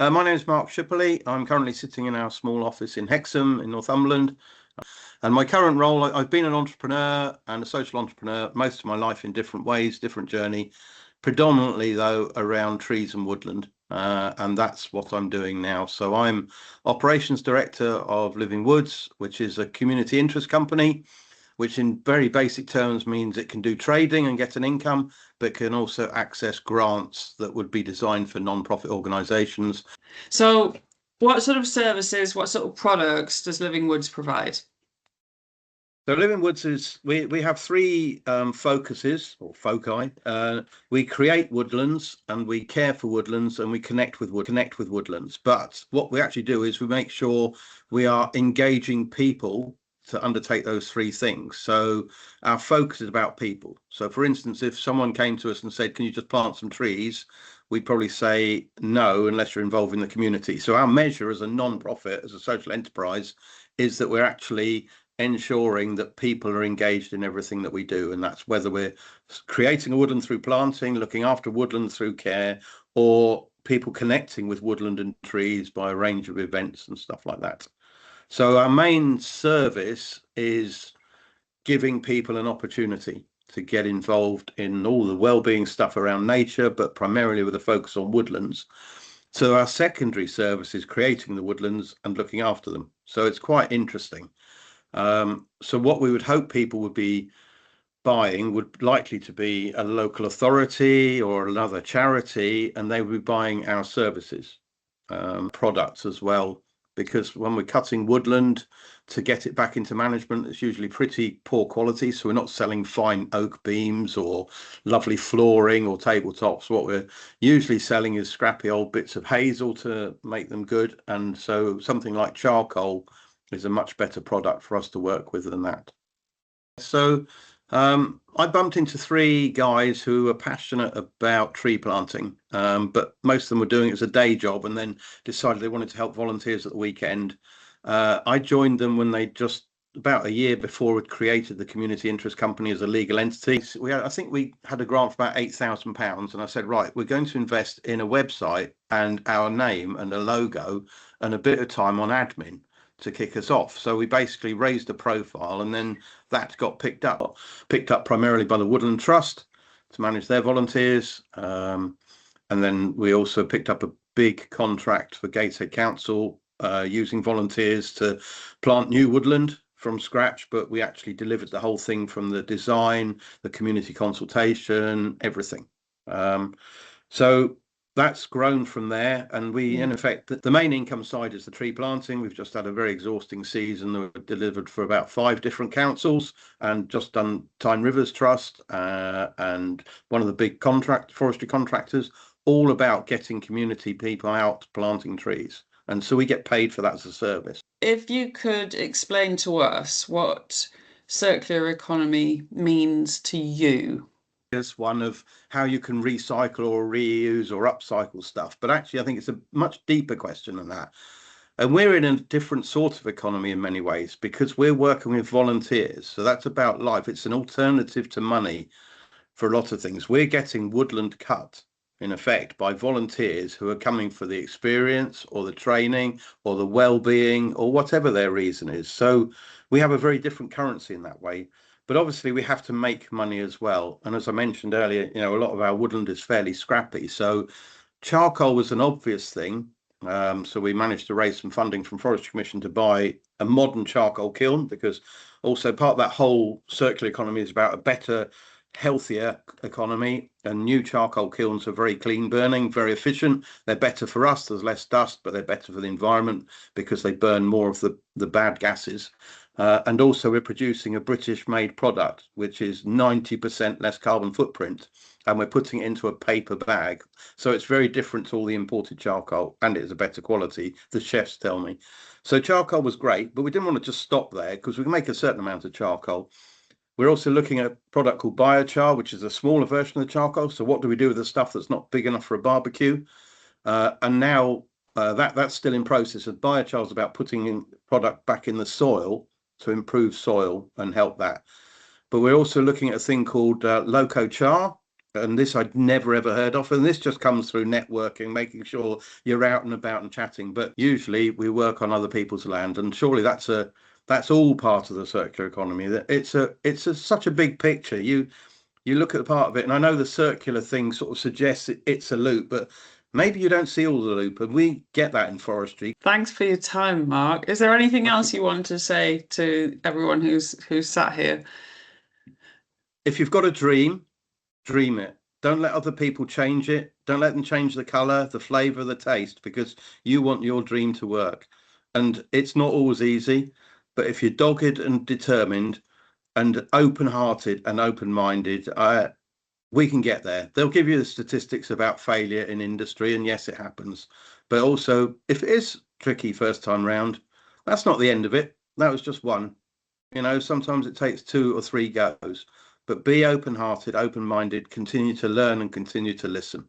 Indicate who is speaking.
Speaker 1: My name is Mark Shipperlee. I'm currently sitting in our small office in Hexham in Northumberland. And my current role, I've been an entrepreneur and a social entrepreneur most of my life in different ways, different journey, predominantly though around trees and woodland. And that's what I'm doing now. So I'm operations director of Living Woods, which is a community interest company, which in very basic terms means it can do trading and get an income, but can also access grants that would be designed for non-profit organisations.
Speaker 2: So what sort of services, what sort of products does Living Woods provide?
Speaker 1: So Living Woods is, we have three focuses or foci. We create woodlands and we care for woodlands and we connect with woodlands. But what we actually do is we make sure we are engaging people to undertake those three things. So our focus is about people. So for instance, if someone came to us and said, can you just plant some trees? We'd probably say no, unless you're involved in the community. So our measure as a non-profit, as a social enterprise, is that we're actually ensuring that people are engaged in everything that we do. And that's whether we're creating a woodland through planting, looking after woodland through care, or people connecting with woodland and trees by a range of events and stuff like that. So our main service is giving people an opportunity to get involved in all the well-being stuff around nature, but primarily with a focus on woodlands. So our secondary service is creating the woodlands and looking after them. So it's quite interesting. So what we would hope people would be buying would likely to be a local authority or another charity, and they would be buying our services, products as well. Because when we're cutting woodland to get it back into management, it's usually pretty poor quality. So we're not selling fine oak beams or lovely flooring or tabletops. What we're usually selling is scrappy old bits of hazel to make them good. And so something like charcoal is a much better product for us to work with than that. So I bumped into three guys who were passionate about tree planting, but most of them were doing it as a day job and then decided they wanted to help volunteers at the weekend. I joined them when they just about a year before had created the community interest company as a legal entity. I think we had a grant for about £8,000, and I said, right, we're going to invest in a website and our name and a logo and a bit of time on admin to kick us off. So we basically raised a profile, and then that got picked up primarily by the Woodland Trust to manage their volunteers. And then we also picked up a big contract for Gateshead Council using volunteers to plant new woodland from scratch, but we actually delivered the whole thing from the design, the community consultation, everything. So that's grown from there, and we in effect the main income side is the tree planting. We've just had a very exhausting season that we've delivered for about 5 different councils and just done Tyne Rivers Trust and one of the big forestry contractors, all about getting community people out planting trees, and so we get paid for that as a service.
Speaker 2: If you could explain to us what circular economy means to you.
Speaker 1: Is one of how you can recycle or reuse or upcycle stuff, but actually I think it's a much deeper question than that. And we're in a different sort of economy in many ways because we're working with volunteers. So that's about life. It's an alternative to money for a lot of things. We're getting woodland cut in effect by volunteers who are coming for the experience or the training or the well-being or whatever their reason is. So we have a very different currency in that way. But obviously we have to make money as well. And as I mentioned earlier, a lot of our woodland is fairly scrappy. So charcoal was an obvious thing. So we managed to raise some funding from Forestry Commission to buy a modern charcoal kiln, because also part of that whole circular economy is about a better, healthier economy, and new charcoal kilns are very clean burning, very efficient. They're better for us, there's less dust, but they're better for the environment because they burn more of the bad gases. And also we're producing a British made product which is 90% less carbon footprint, and we're putting it into a paper bag, so it's very different to all the imported charcoal, and it's a better quality, the chefs tell me. So charcoal was great, but we didn't want to just stop there because we can make a certain amount of charcoal. We're also looking at a product called biochar, which is a smaller version of the charcoal. So what do we do with the stuff that's not big enough for a barbecue? And now that's still in process. And biochar is about putting in product back in the soil to improve soil and help that. But we're also looking at a thing called loco char, And this I'd never ever heard of, and this just comes through networking, making sure you're out and about and chatting. But usually we work on other people's land, and surely that's all part of the circular economy. That it's such a big picture. You look at the part of it, and I know the circular thing sort of suggests it's a loop, but maybe you don't see all the loop, and we get that in forestry.
Speaker 2: Thanks for your time, Mark. Is there anything else you want to say to everyone who's sat here?
Speaker 1: If you've got a dream, dream it. Don't let other people change it. Don't let them change the color, the flavor, the taste, because you want your dream to work. And it's not always easy, but if you're dogged and determined and open-hearted and open-minded, we can get there. They'll give you the statistics about failure in industry, and yes, it happens. But also, if it is tricky first time round, that's not the end of it. That was just one. Sometimes it takes 2 or 3 goes. But be open-hearted, open-minded, continue to learn and continue to listen.